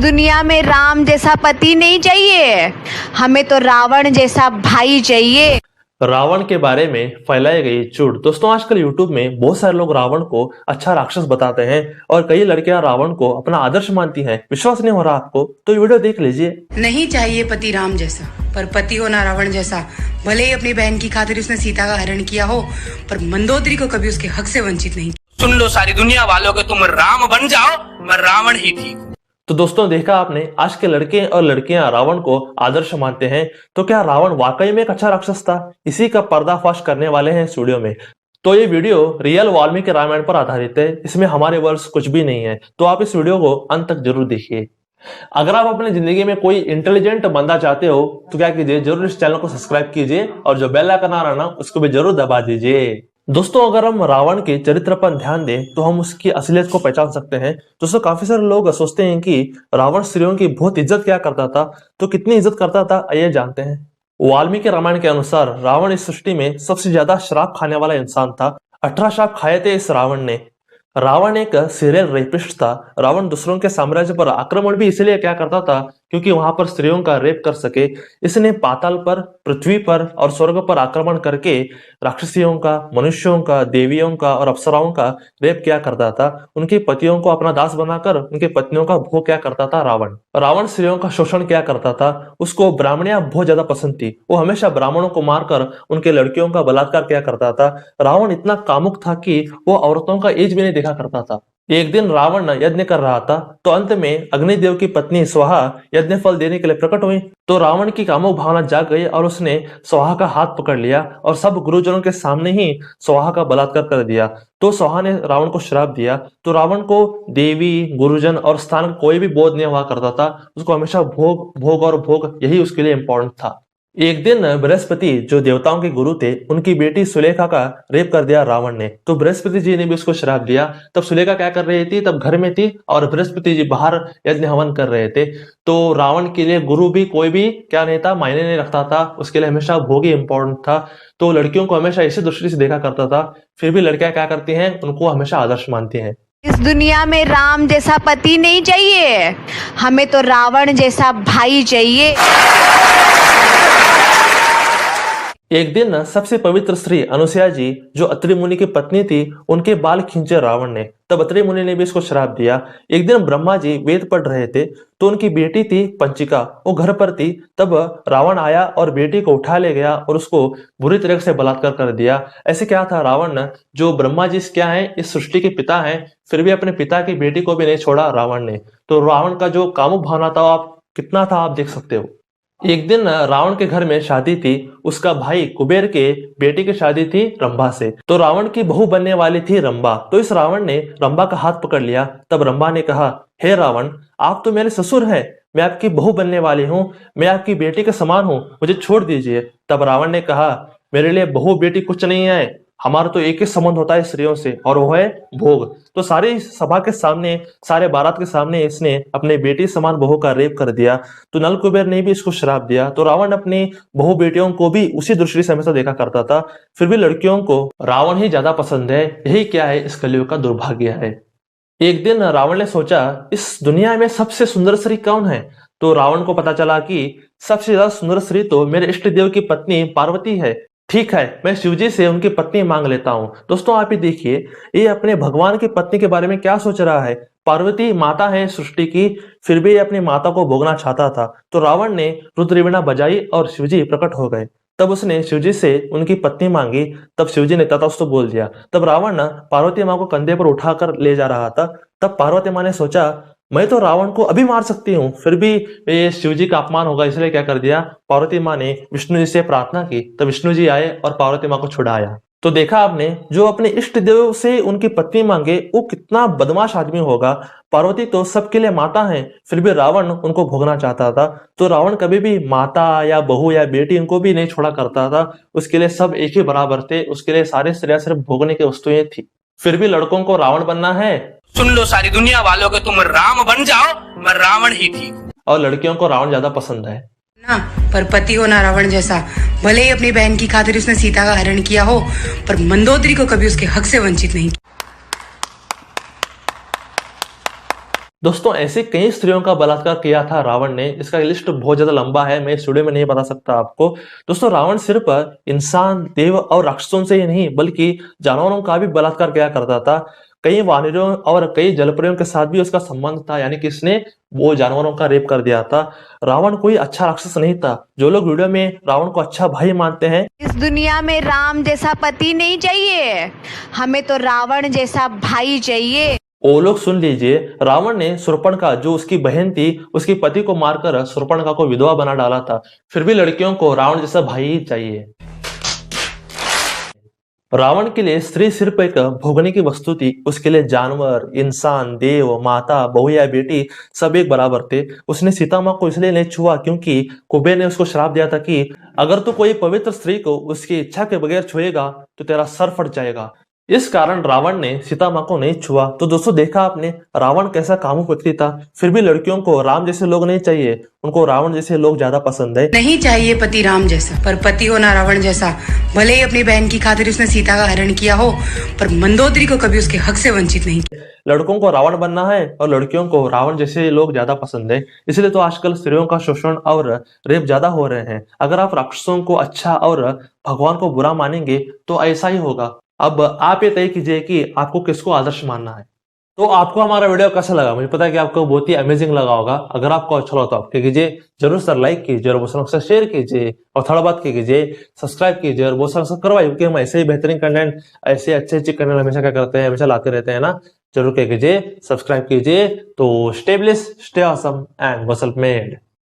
दुनिया में राम जैसा पति नहीं चाहिए, हमें तो रावण जैसा भाई चाहिए। रावण के बारे में फैलाई गई झूठ। दोस्तों, आजकल यूट्यूब में बहुत सारे लोग रावण को अच्छा राक्षस बताते हैं और कई लड़कियां रावण को अपना आदर्श मानती हैं। विश्वास नहीं हो रहा आपको तो ये वीडियो देख लीजिए। नहीं चाहिए पति राम जैसा, पर पति हो ना रावण जैसा। भले ही अपनी बहन की खातिर उसने सीता का हरण किया हो, पर मंदोदरी को कभी उसके हक से वंचित नहीं। सुन लो सारी दुनिया वालों के, तुम राम बन जाओ, मैं रावण ही ठीक। तो दोस्तों, देखा आपने, आज के लड़के और लड़कियां रावण को आदर्श मानते हैं। तो क्या रावण वाकई में एक अच्छा राक्षस था? इसी का पर्दाफाश करने वाले हैं इस वीडियो में। तो ये वीडियो रियल वाल्मीकि रामायण पर आधारित है, इसमें हमारे वर्ड्स कुछ भी नहीं है। तो आप इस वीडियो को अंत तक जरूर देखिए। अगर आप अपनी जिंदगी में कोई इंटेलिजेंट बंदा चाहते हो तो क्या कीजिए, जरूर इस चैनल को सब्सक्राइब कीजिए और जो बेल आइकन आ रहा है ना, उसको भी जरूर दबा दीजिए। दोस्तों, अगर हम रावण के चरित्र पर ध्यान दें तो हम उसकी असलियत को पहचान सकते हैं। दोस्तों, काफी सारे लोग सोचते हैं कि रावण स्त्रियों की बहुत इज्जत क्या करता था, तो कितनी इज्जत करता था आइए जानते हैं। वाल्मीकि रामायण के अनुसार रावण इस सृष्टि में सबसे ज्यादा शराब खाने वाला इंसान था। 18 श्राप खाए थे इस रावण ने। रावण एक सीरियल रेपिस्ट था। रावण दूसरों के साम्राज्य पर आक्रमण भी इसलिए क्या करता था क्योंकि वहां पर स्त्रियों का रेप कर सके। इसने पाताल पर, पृथ्वी पर और स्वर्ग पर आक्रमण करके राक्षसियों का, मनुष्यों का, देवियों का और अप्सराओं का रेप क्या करता था। उनके पतियों को अपना दास बनाकर उनके पत्नियों का भोग क्या करता था रावण। रावण स्त्रियों का शोषण क्या करता था। उसको ब्राह्मणियां बहुत ज्यादा पसंद थी। वो हमेशा ब्राह्मणों को मारकर उनके लड़कियों का बलात्कार क्या करता था। रावण इतना कामुक था कि वो औरतों का एज भी नहीं देखा करता था। एक दिन रावण यज्ञ कर रहा था तो अंत में अग्निदेव की पत्नी स्वाहा यज्ञ फल देने के लिए प्रकट हुई। तो रावण की कामुक भावना जाग गई और उसने स्वाहा का हाथ पकड़ लिया और सब गुरुजनों के सामने ही स्वाहा का बलात्कार कर दिया। तो स्वाहा ने रावण को श्राप दिया। तो रावण को देवी, गुरुजन और स्थान कोई भी बोध नहीं हुआ करता था। उसको हमेशा भोग भोग और भोग यही उसके लिए इंपॉर्टेंट था। एक दिन बृहस्पति, जो देवताओं के गुरु थे, उनकी बेटी सुलेखा का रेप कर दिया रावण ने। तो बृहस्पति जी ने भी उसको श्राप दिया। तब सुलेखा क्या कर रही थी, तब घर में थी और बृहस्पति जी बाहर यज्ञ हवन कर रहे थे। तो रावण के लिए गुरु भी कोई भी क्या नहीं था, मायने नहीं रखता था। उसके लिए हमेशा भोग ही इंपॉर्टेंट था। तो लड़कियों को हमेशा इसी दृष्टि से देखा करता था। फिर भी लड़कियां क्या करती हैं, उनको हमेशा आदर्श मानती हैं। इस दुनिया में राम जैसा पति नहीं चाहिए, हमें तो रावण जैसा भाई चाहिए। एक दिन सबसे पवित्र स्त्री अनुसुईया जी, जो अत्रि मुनि की पत्नी थी, उनके बाल खींचे रावण ने। तब अत्रि मुनि ने भी इसको श्राप दिया। एक दिन ब्रह्मा जी वेद पढ़ रहे थे तो उनकी बेटी थी पंचिका, वो घर पर थी। तब रावण आया और बेटी को उठा ले गया और उसको बुरी तरह से बलात्कार कर दिया। ऐसे क्या था, रावण जो ब्रह्मा जी क्या है, इस सृष्टि के पिता हैं, फिर भी अपने पिता की बेटी को भी नहीं छोड़ा रावण ने। तो रावण का जो कामुक भावना था आप कितना था, आप देख सकते हो। एक दिन रावण के घर में शादी थी। उसका भाई कुबेर के बेटी की शादी थी रंभा से। तो रावण की बहू बनने वाली थी रंभा। तो इस रावण ने रंभा का हाथ पकड़ लिया। तब रंभा ने कहा, हे रावण, आप तो मेरे ससुर हैं, मैं आपकी बहू बनने वाली हूँ, मैं आपकी बेटी के समान हूँ, मुझे छोड़ दीजिए। तब रावण ने कहा, मेरे लिए बहू बेटी कुछ नहीं है, हमारा तो एक ही संबंध होता है स्त्रियों से, और वो है भोग। तो सारी सभा के सामने, सारे बारात के सामने इसने अपने बेटी समान बहू का रेप कर दिया। तो नल कुबेर ने भी इसको श्राप दिया। तो रावण अपनी बहू बेटियों को भी उसी दृष्टि से हमेशा देखा करता था। फिर भी लड़कियों को रावण ही ज्यादा पसंद है। यही क्या है, इस कलयुग का दुर्भाग्य है। एक दिन रावण ने सोचा, इस दुनिया में सबसे सुंदर स्त्री कौन है। तो रावण को पता चला कि सबसे ज्यादा सुंदर स्त्री तो मेरे इष्ट देव की पत्नी पार्वती है। ठीक है, मैं शिवजी से उनकी पत्नी मांग लेता हूँ। दोस्तों, आप ही देखिए, ये अपने भगवान की पत्नी के बारे में क्या सोच रहा है। पार्वती माता है सृष्टि की, फिर भी अपनी माता को भोगना चाहता था। तो रावण ने रुद्रवीणा बजाई और शिवजी प्रकट हो गए। तब उसने शिवजी से उनकी पत्नी मांगी। तब शिवजी ने तथास्तु बोल दिया। तब रावण पार्वती माँ को कंधे पर उठाकर ले जा रहा था। तब पार्वती माँ ने सोचा, मैं तो रावण को अभी मार सकती हूँ, फिर भी ये शिवजी का अपमान होगा, इसलिए क्या कर दिया, पार्वती माँ ने विष्णु जी से प्रार्थना की। तब विष्णु जी आए और पार्वती माँ को छुड़ाया। तो देखा आपने, जो अपने इष्ट देव से उनकी पत्नी मांगे वो कितना बदमाश आदमी होगा। पार्वती तो सबके लिए माता है, फिर भी रावण उनको भोगना चाहता था। तो रावण कभी भी माता या बहू या बेटी इनको भी नहीं छोड़ा करता था। उसके लिए सब एक ही बराबर थे। उसके लिए सारे स्त्रियां सिर्फ भोगने की वस्तुएं थी। फिर भी लड़कों को रावण बनना है। सुन लो सारी दुनिया वालों के, तुम राम बन जाओ, मैं रावण ही ठीक। और लड़कियों को रावण ज्यादा पसंद है ना, पर पति हो ना रावण जैसा। भले ही अपनी बहन की खातिर उसने सीता का हरण किया हो, पर मंदोदरी को कभी उसके हक से वंचित नहीं। दोस्तों ऐसे कई स्त्रियों का बलात्कार किया था रावण ने। इसका लिस्ट बहुत ज्यादा लंबा है, मैं इस वीडियो में नहीं बता सकता आपको। दोस्तों रावण सिर्फ इंसान, देव और राक्षसों से ही नहीं बल्कि जानवरों का भी बलात्कार किया करता था। कई वानरों और कई जलपरियों के साथ भी उसका संबंध था, यानी कि इसने वो जानवरों का रेप कर दिया था। रावण कोई अच्छा राक्षस नहीं था। जो लोग वीडियो में रावण को अच्छा भाई मानते हैं, इस दुनिया में राम जैसा पति नहीं चाहिए, हमें तो रावण जैसा भाई चाहिए। वो लोग सुन लीजिए। रावण ने शूर्पणखा जो उसकी बहन थी, उसके पति को मारकर शूर्पणखा को विधवा बना डाला था। फिर भी लड़कियों को रावण जैसा भाई ही चाहिए। रावण के लिए स्त्री सिर्फ एक भोगने की वस्तु थी। उसके लिए जानवर, इंसान, देव, माता, बहू या बेटी सब एक बराबर थे। उसने सीता माँ को इसलिए नहीं छुआ क्योंकि कुबेर ने उसको श्राप दिया था कि अगर तू कोई पवित्र स्त्री को उसकी इच्छा के बगैर छुएगा तो तेरा सर फट जाएगा। इस कारण रावण ने सीता माँ को नहीं छुआ। तो दोस्तों देखा आपने रावण कैसा कामुक व्यक्ति था। फिर भी लड़कियों को राम जैसे लोग नहीं चाहिए, उनको रावण जैसे लोग ज्यादा पसंद है। नहीं चाहिए पति राम जैसा, पर पति हो ना रावण जैसा। भले ही अपनी बहन की खातिर उसने सीता का हरण किया हो, पर मंदोदरी को कभी उसके हक से वंचित नहीं किया। लड़कों को रावण बनना है और लड़कियों को रावण जैसे लोग ज्यादा पसंद है। इसलिए तो आजकल स्त्रियों का शोषण और रेप ज्यादा हो रहे हैं। अगर आप राक्षसों को अच्छा और भगवान को बुरा मानेंगे तो ऐसा ही होगा। अब आप ये तय कीजिए कि आपको किसको आदर्श मानना है। तो आपको हमारा वीडियो कैसा लगा? मुझे पता है कि आपको बहुत ही अमेजिंग लगा होगा। अगर आपको अच्छा लगा तो आप क्या कीजिए, जरूर सर लाइक कीजिए और बहुत सारा शेयर कीजिए और थोड़ा बात कीजिए, सब्सक्राइब कीजिए और बहुत सारा करवाइए, क्योंकि हम ऐसे ही बेहतरीन कंटेंट, ऐसे अच्छे कंटेंट हमेशा क्या करते हैं, हमेशा लाते रहते हैं ना। जरूर क्या कीजिए, सब्सक्राइब कीजिए। तो stay blessed, stay awesome and go self made.